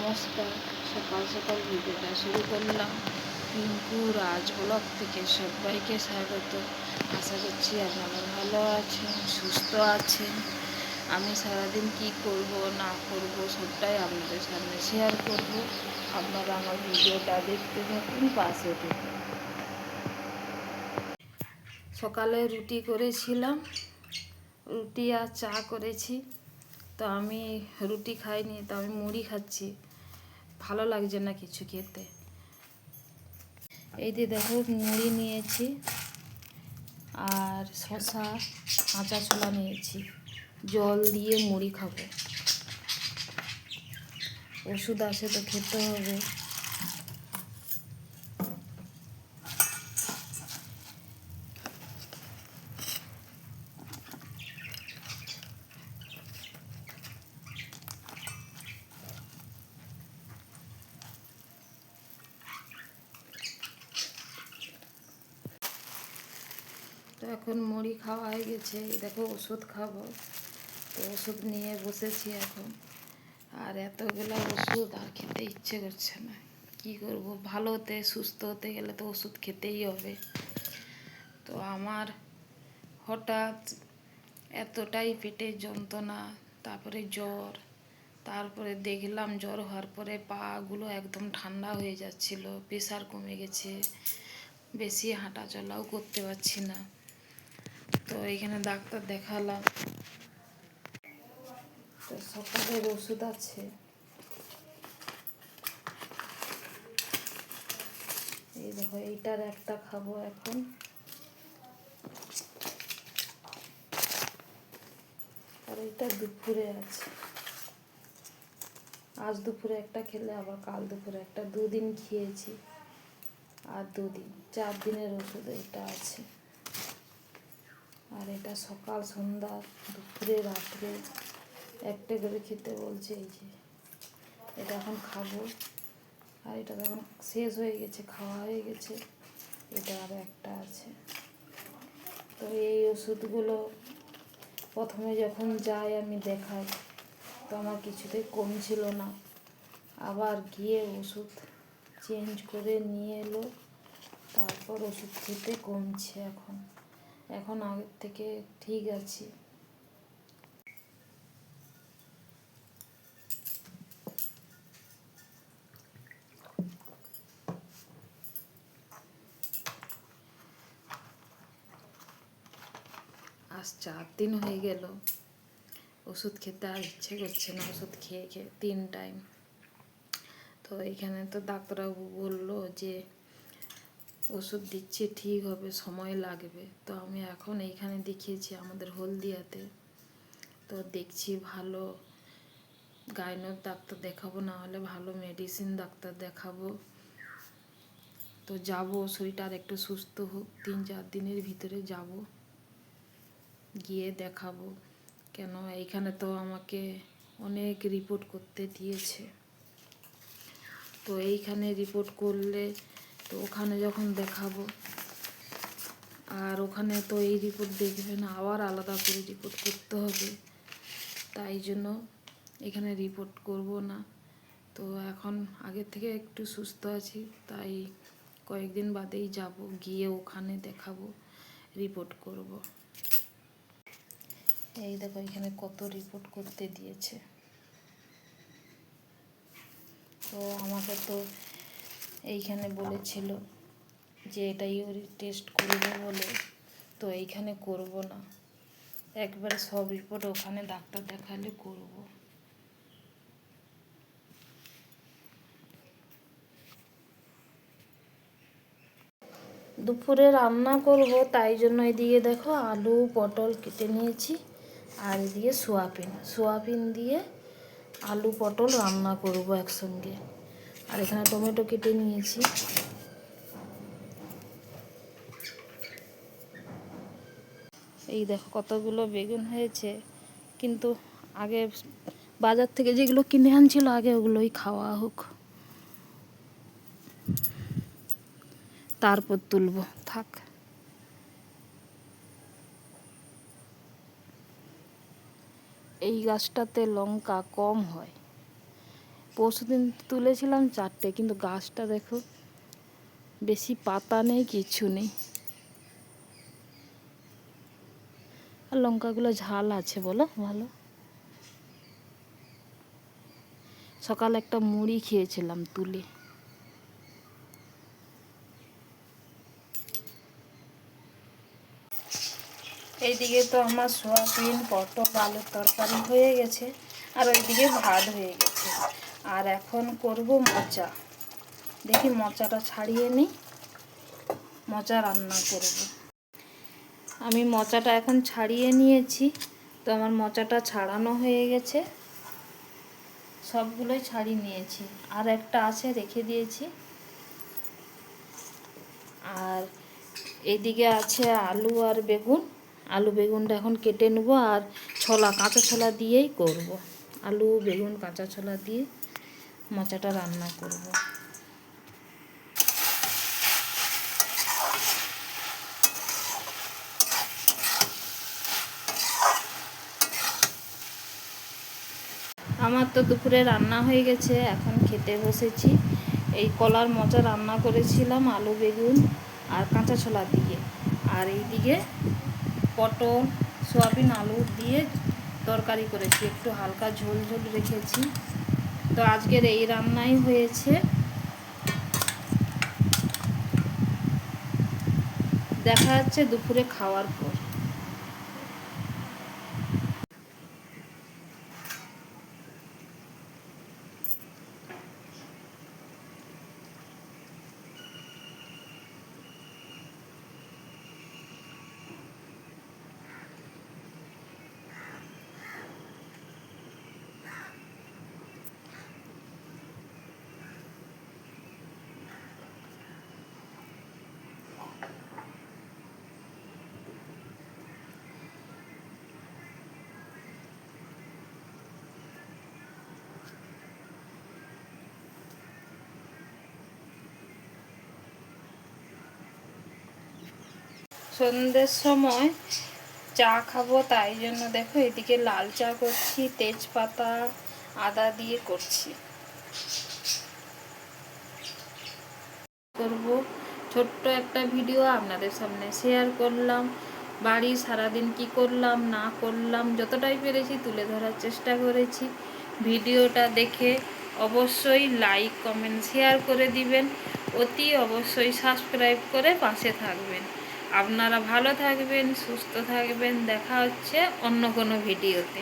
নমস্কার। সকাল সকাল ভিডিওটা শুরু করলাম পিঙ্কু রাজ ব্লগ থেকে। সবাইকে স্বাগত। আশা করছি আপনারা ভালো আছেন, সুস্থ আছেন। আমি সারাদিন কি করব না করব সবটাই আপনাদের সামনে শেয়ার করব। আপনারা আমার ভিডিওটা দেখতে থাকুন, পাশে থাকুন। সকালে রুটি করেছিলাম, রুটি আর চা করেছি। তো আমি রুটি খাইনি, তো আমি মুড়ি খাচ্ছি। ভালো লাগছে না কিছু খেতে। এই দিয়ে দেখো মুড়ি নিয়েছি আর শসা কাঁচা ছোলা নিয়েছি। জল দিয়ে মুড়ি খাবো। ওষুধ আছে তো খেতে হবে। তো এখন মুড়ি খাওয়া হয়ে গেছে, দেখো ওষুধ খাবো। তো ওষুধ নিয়ে বসেছি এখন। আর এতগুলো ওষুধ আর খেতে ইচ্ছে করছে না। কি করব, ভালো হতে সুস্থ হতে গেলে তো ওষুধ খেতেই হবে। তো আমার হঠাৎ এতটাই পেটের যন্ত্রণা, তারপরে জ্বর, তারপরে দেখলাম জ্বর হওয়ার পরে পাগুলো একদম ঠান্ডা হয়ে যাচ্ছিল, প্রেশার কমে গেছে, বেশি হাঁটা চলাও করতে পারছি না। তো এখানে ডাক্তার দেখালাম। তো সকালের ওষুধ আছে, এই দেখো এইটার একটা খাবো এখন। আর এটা দুপুরে আছে। আজ দুপুরে একটা খেলে আবার কাল দুপুরে একটা, দুদিন খেয়েছি। আর দুদিন, 4 দিনের ওষুধ এটা আছে। আর এটা সকাল সন্ধ্যা দুপুরে রাত্রে একটা করে খেতে বলছে। এই যে এটা এখন খাবো। আর এটা এখন শেষ হয়ে গেছে, খাওয়া হয়ে গেছে। এটা আর একটা আছে। তো এই ওষুধগুলো প্রথমে যখন যাই আমি দেখাই, তো আমার কিছুতেই কমছিল না। আবার গিয়ে ওষুধ চেঞ্জ করে নিয়ে এলো, তারপর ওষুধ খেতে কমছে। এখন আগের থেকে ঠিক আছি। আজ 4 দিন হয়ে গেল ওষুধ খেতে আর ইচ্ছে করছে না। ওষুধ খেয়ে খেয়ে 3 টাইম। তো এইখানে তো ডাক্তারবাবু বললো যে ওষুধ দিচ্ছে ঠিক হবে, সময় লাগবে। তো আমি এখন এইখানে দেখিয়েছি আমাদের হলদিয়াতে। তো দেখছি ভালো গাইনোর ডাক্তার দেখাবো, না হলে ভালো মেডিসিন ডাক্তার দেখাবো। তো যাব, শরীরটা আর একটু সুস্থ হোক, 3-4 দিনের ভিতরে যাব, গিয়ে দেখাবো। কেন এইখানে তো আমাকে অনেক রিপোর্ট করতে দিয়েছে। তো এইখানে রিপোর্ট করলে তো ওখানে যখন দেখাবো, আর ওখানে তো এই রিপোর্ট দেখবে না, আবার আলাদা করে রিপোর্ট করতে হবে। তাই জন্য এখানে রিপোর্ট করব না। তো এখন আগের থেকে একটু সুস্থ আছি, তাই কয়েকদিন বাদেই যাব, গিয়ে ওখানে দেখাবো, রিপোর্ট করব। এই দেখো এখানে কত রিপোর্ট করতে দিয়েছে। তো আমাকে তো এইখানে বলেছিল যে এটা ইউরিন টেস্ট করবো বলে, তো এইখানে করব না, একবারে সব রিপোর্ট ওখানে ডাক্তার দেখালে করব। দুপুরে রান্না করব, তাই জন্য এদিকে দেখো আলু পটল কেটে নিয়েছি। আর এদিকে সোয়াবিন দিয়ে আলু পটল রান্না করব একসঙ্গে। আর এখানে টমেটো কেটে নিয়েছি। এই দেখো কতগুলো বেগুন হয়েছে, কিন্তু আগে বাজার থেকে যেগুলো কিনে আনছিল আগে ওগুলোই খাওয়া হোক, তারপর তুলবো, থাক। এই গাছটাতে লঙ্কা কম হয়, পরশুদিন তুলেছিলাম 4টে, কিন্তু গাছটা দেখো বেশি পাতা নেই, কিছু নেই। আর লঙ্কাগুলো ঝাল আছে বলো ভালো। সকালে একটা মুড়ি খেয়েছিলাম তুলে। এইদিকে তো আমার সোয়াবিন পটল আলুর তরকারি হয়ে গেছে, আর ওইদিকে ভাত হয়ে গেছে। আর এখন করব মোচা। দেখি মোচাটা ছাড়িয়ে নিই, মোচা রান্না করব। আমি মোচাটা এখন ছাড়িয়ে নিয়েছি, তো আমার মোচাটা ছাড়ানো হয়ে গেছে, সবগুলোই ছাড়িয়ে নিয়েছি। আর একটা আছে রেখে দিয়েছি। আর এইদিকে আছে আলু আর বেগুন। আলু বেগুনটা এখন কেটে নেব, আর ছোলা কাঁচা ছোলা দিয়েই করব। আলু বেগুন কাঁচা ছোলা দিয়ে মোচাটা রান্না করব। আমার তো দুপুরে রান্না হয়ে গেছে, এখন খেতে বসেছি। এই কলার মোচা রান্না করেছিলাম আলু বেগুন আর কাঁচা ছোলা দিয়ে। আর এইদিকে পটল সোয়াবিন আলু দিয়ে তরকারি করেছি, একটু হালকা ঝোল ঝোল রেখেছি। তো আজকের এই রান্নাই হয়েছে। দেখা যাচ্ছে দুপুরে খাওয়ার পর। সন্ধ্যের সময় চা খাবো, তাই জন্য দেখো এদিকে লাল চা করছি, তেজপাতা আদা দিয়ে করছি। করব ছোট্ট একটা ভিডিও আপনাদের সামনে শেয়ার করলাম। বাড়ি সারাদিন কি করলাম না করলাম যতটাই পেরেছি তুলে ধরার চেষ্টা করেছি। ভিডিওটা দেখে অবশ্যই লাইক কমেন্ট শেয়ার করে দিবেন, অতি অবশ্যই সাবস্ক্রাইব করে পাশে থাকবেন। আপনারা ভালো থাকবেন, সুস্থ থাকবেন। দেখা হচ্ছে অন্য কোনো ভিডিওতে।